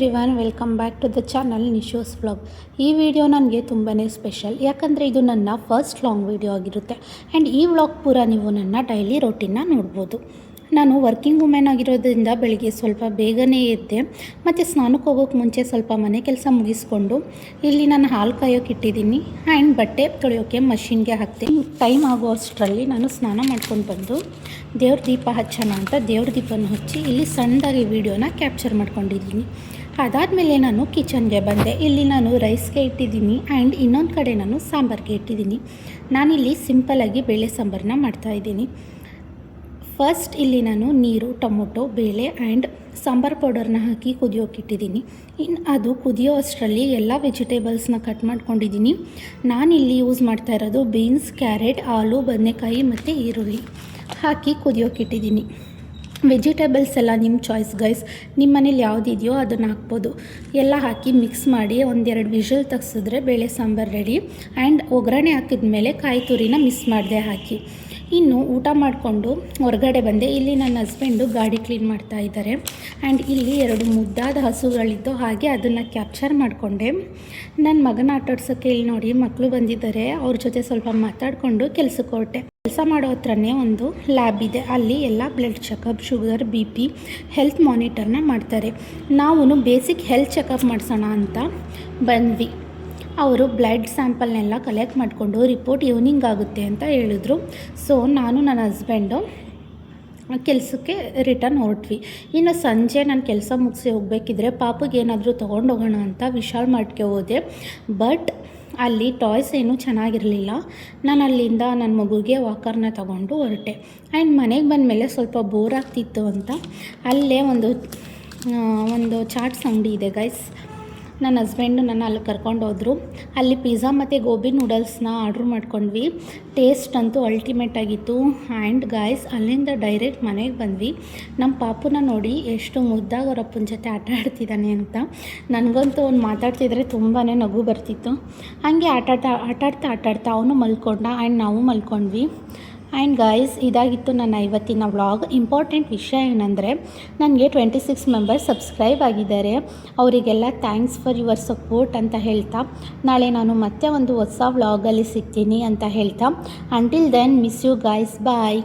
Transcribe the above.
Everyone, welcome back to the channel Nisho's vlog. ಈ video ನನಗೆ ತುಂಬಾ ಸ್ಪೆಷಲ್, ಯಾಕಂದರೆ ಇದು ನನ್ನ ಫಸ್ಟ್ ಲಾಂಗ್ ವಿಡಿಯೋ ಆಗಿರುತ್ತೆ. ಆ್ಯಂಡ್ ಈ ವ್ಲಾಗ್ ಪೂರ ನೀವು ನನ್ನ ಡೈಲಿ ರೋಟೀನ್ನ ನೋಡ್ಬೋದು. ನಾನು ವರ್ಕಿಂಗ್ ವುಮೆನ್ ಆಗಿರೋದ್ರಿಂದ ಬೆಳಿಗ್ಗೆ ಸ್ವಲ್ಪ ಬೇಗನೆ ಎದ್ದೆ, ಮತ್ತು ಸ್ನಾನಕ್ಕೆ ಹೋಗೋಕ್ಕೆ ಮುಂಚೆ ಸ್ವಲ್ಪ ಮನೆ ಕೆಲಸ ಮುಗಿಸ್ಕೊಂಡು ಇಲ್ಲಿ ನಾನು ಹಾಲು ಕಾಯೋಕೆ ಇಟ್ಟಿದ್ದೀನಿ. ಆ್ಯಂಡ್ ಬಟ್ಟೆ ತೊಳೆಯೋಕ್ಕೆ ಮಷಿನ್ಗೆ ಹಾಕ್ತೀನಿ. ಟೈಮ್ ಆಗೋ ಅಷ್ಟರಲ್ಲಿ ನಾನು ಸ್ನಾನ ಮಾಡ್ಕೊಂಡು ಬಂದು ದೇವ್ರ ದೀಪ ಹಚ್ಚೋಣ ಅಂತ ದೇವ್ರ ದೀಪನ ಹಚ್ಚಿ ಇಲ್ಲಿ ಸಣ್ಣದಾಗಿ ವೀಡಿಯೋನ ಕ್ಯಾಪ್ಚರ್ ಮಾಡ್ಕೊಂಡಿದ್ದೀನಿ. ಅದಾದಮೇಲೆ ನಾನು ಕಿಚನ್ಗೆ ಬಂದೆ. ಇಲ್ಲಿ ನಾನು ರೈಸ್ಗೆ ಇಟ್ಟಿದ್ದೀನಿ ಆ್ಯಂಡ್ ಇನ್ನೊಂದು ಕಡೆ ನಾನು ಸಾಂಬಾರಿಗೆ ಇಟ್ಟಿದ್ದೀನಿ. ನಾನಿಲ್ಲಿ ಸಿಂಪಲಾಗಿ ಬೇಳೆ ಸಾಂಬಾರನ್ನ ಮಾಡ್ತಾಯಿದ್ದೀನಿ. ಫಸ್ಟ್ ಇಲ್ಲಿ ನಾನು ನೀರು, ಟೊಮೊಟೊ, ಬೇಳೆ ಆ್ಯಂಡ್ ಸಾಂಬಾರು ಪೌಡರ್ನ ಹಾಕಿ ಕುದಿಯೋಕೆ ಇಟ್ಟಿದ್ದೀನಿ. ಇನ್ನು ಅದು ಕುದಿಯೋ ಅಷ್ಟರಲ್ಲಿ ಎಲ್ಲ ವೆಜಿಟೇಬಲ್ಸ್ನ ಕಟ್ ಮಾಡ್ಕೊಂಡಿದ್ದೀನಿ. ನಾನಿಲ್ಲಿ ಯೂಸ್ ಮಾಡ್ತಾ ಇರೋದು ಬೀನ್ಸ್, ಕ್ಯಾರೆಟ್, ಆಲೂ, ಬದನೆಕಾಯಿ ಮತ್ತು ಈರುಳ್ಳಿ ಹಾಕಿ ಕುದಿಯೋಕೆ ಇಟ್ಟಿದ್ದೀನಿ. ವೆಜಿಟೇಬಲ್ಸ್ ಎಲ್ಲ ನಿಮ್ಮ ಚಾಯ್ಸ್ ಗೈಸ್, ನಿಮ್ಮ ಮನೇಲಿ ಯಾವುದಿದೆಯೋ ಅದನ್ನು ಹಾಕ್ಬೋದು. ಎಲ್ಲ ಹಾಕಿ ಮಿಕ್ಸ್ ಮಾಡಿ ಒಂದೆರಡು ವಿಷಲ್ ತೆಗ್ಸಿದ್ರೆ ಬೇಳೆ ಸಾಂಬಾರು ರೆಡಿ. ಆ್ಯಂಡ್ ಒಗ್ಗರಣೆ ಹಾಕಿದ ಮೇಲೆ ಕಾಯಿ ತುರಿನ ಮಿಸ್ ಮಾಡಿದೆ ಹಾಕಿ. ಇನ್ನು ಊಟ ಮಾಡಿಕೊಂಡು ಹೊರಗಡೆ ಬಂದೆ. ಇಲ್ಲಿ ನನ್ನ ಹಸ್ಬೆಂಡು ಗಾಡಿ ಕ್ಲೀನ್ ಮಾಡ್ತಾ ಇದ್ದಾರೆ. ಆ್ಯಂಡ್ ಇಲ್ಲಿ 2 ಮುದ್ದಾದ ಹಸುಗಳಿದ್ದು, ಹಾಗೆ ಅದನ್ನು ಕ್ಯಾಪ್ಚರ್ ಮಾಡಿಕೊಂಡೆ. ನನ್ನ ಮಗನ ಆಟಾಡ್ಸೋಕ್ಕೆ ಇಲ್ಲಿ ನೋಡಿ ಮಕ್ಕಳು ಬಂದಿದ್ದಾರೆ, ಅವ್ರ ಜೊತೆ ಸ್ವಲ್ಪ ಮಾತಾಡಿಕೊಂಡು ಕೆಲಸಕ್ಕೆ ಹೊರಟೆ. ಕೆಲಸ ಮಾಡೋ ಹತ್ರನೇ ಒಂದು ಲ್ಯಾಬ್ ಇದೆ. ಅಲ್ಲಿ ಎಲ್ಲ blood checkup, sugar, BP, health ಮಾನಿಟರ್ನ ಮಾಡ್ತಾರೆ. ನಾವು ಬೇಸಿಕ್ ಹೆಲ್ತ್ ಚೆಕಪ್ ಮಾಡಿಸೋಣ ಅಂತ ಬಂದ್ವಿ. ಅವರು ಬ್ಲಡ್ ಸ್ಯಾಂಪಲ್ನೆಲ್ಲ ಕಲೆಕ್ಟ್ ಮಾಡಿಕೊಂಡು ರಿಪೋರ್ಟ್ ಈವ್ನಿಂಗ್ ಆಗುತ್ತೆ ಅಂತ ಹೇಳಿದ್ರು. ಸೊ ನಾನು ನನ್ನ ಹಸ್ಬೆಂಡು ಕೆಲಸಕ್ಕೆ ರಿಟರ್ನ್ ಹೊರಟ್ವಿ. ಇನ್ನು ಸಂಜೆ ನಾನು ಕೆಲಸ ಮುಗಿಸಿ ಹೋಗಬೇಕಿದ್ರೆ ಪಾಪಗೆ ಏನಾದರೂ ತೊಗೊಂಡೋಗೋಣ ಅಂತ ವಿಶಾಲ್ ಮಾರ್ಟ್ಗೆ ಹೋದೆ. ಬಟ್ ಅಲ್ಲಿ ಟಾಯ್ಸ್ ಏನೂ ಚೆನ್ನಾಗಿರಲಿಲ್ಲ. ನಾನು ಅಲ್ಲಿಂದ ನನ್ನ ಮಗುಗೆ ವಾಕರ್ನ ತೊಗೊಂಡು ಹೊರಟೆ. ಆ್ಯಂಡ್ ಮನೆಗೆ ಬಂದಮೇಲೆ ಸ್ವಲ್ಪ ಬೋರ್ ಆಗ್ತಿತ್ತು ಅಂತ ಅಲ್ಲೇ ಒಂದು ಚಾಟ್ಸ್ ಅಂಗಡಿ ಇದೆ ಗೈಸ್. ನನ್ನ ಹಸ್ಬೆಂಡು ನನ್ನ ಅಲ್ಲಿ ಕರ್ಕೊಂಡು ಹೋದರು. ಅಲ್ಲಿ ಪಿಜ್ಜಾ ಮತ್ತು ಗೋಬಿ ನೂಡಲ್ಸ್ನ ಆರ್ಡ್ರ್ ಮಾಡ್ಕೊಂಡ್ವಿ. ಟೇಸ್ಟ್ ಅಂತೂ ಅಲ್ಟಿಮೇಟ್ ಆಗಿತ್ತು. ಆ್ಯಂಡ್ ಗಾಯ್ಸ್ ಅಲ್ಲಿಂದ ಡೈರೆಕ್ಟ್ ಮನೆಗೆ ಬಂದ್ವಿ. ನಮ್ಮ ಪಾಪುನ ನೋಡಿ ಎಷ್ಟು ಮುದ್ದಾಗಿ ಅವ್ರ ಅಪ್ಪನ ಜೊತೆ ಆಟ ಆಡ್ತಿದ್ದಾನೆ ಅಂತ. ನನಗಂತೂ ಅವ್ನು ಮಾತಾಡ್ತಿದ್ರೆ ತುಂಬಾ ನಗು ಬರ್ತಿತ್ತು. ಹಾಗೆ ಆಟಾಡ್ತಾ ಅವನು ಮಲ್ಕೊಂಡ ಆ್ಯಂಡ್ ನಾವು ಮಲ್ಕೊಂಡ್ವಿ. ಆ್ಯಂಡ್ ಗಾಯ್ಸ್ ಇದಾಗಿತ್ತು ನನ್ನ ಇವತ್ತಿನ ವ್ಲಾಗ್. ಇಂಪಾರ್ಟೆಂಟ್ ವಿಷಯ ಏನಂದರೆ ನನಗೆ 26 ಮೆಂಬರ್ಸ್ ಸಬ್ಸ್ಕ್ರೈಬ್ ಆಗಿದ್ದಾರೆ. ಅವರಿಗೆಲ್ಲ ಥ್ಯಾಂಕ್ಸ್ ಫಾರ್ ಯುವರ್ ಸಪೋರ್ಟ್ ಅಂತ ಹೇಳ್ತಾ, ನಾಳೆ ನಾನು ಮತ್ತೆ ಒಂದು ಹೊಸ ವ್ಲಾಗಲ್ಲಿ ಸಿಗ್ತೀನಿ ಅಂತ ಹೇಳ್ತಾ, until then miss you guys, bye.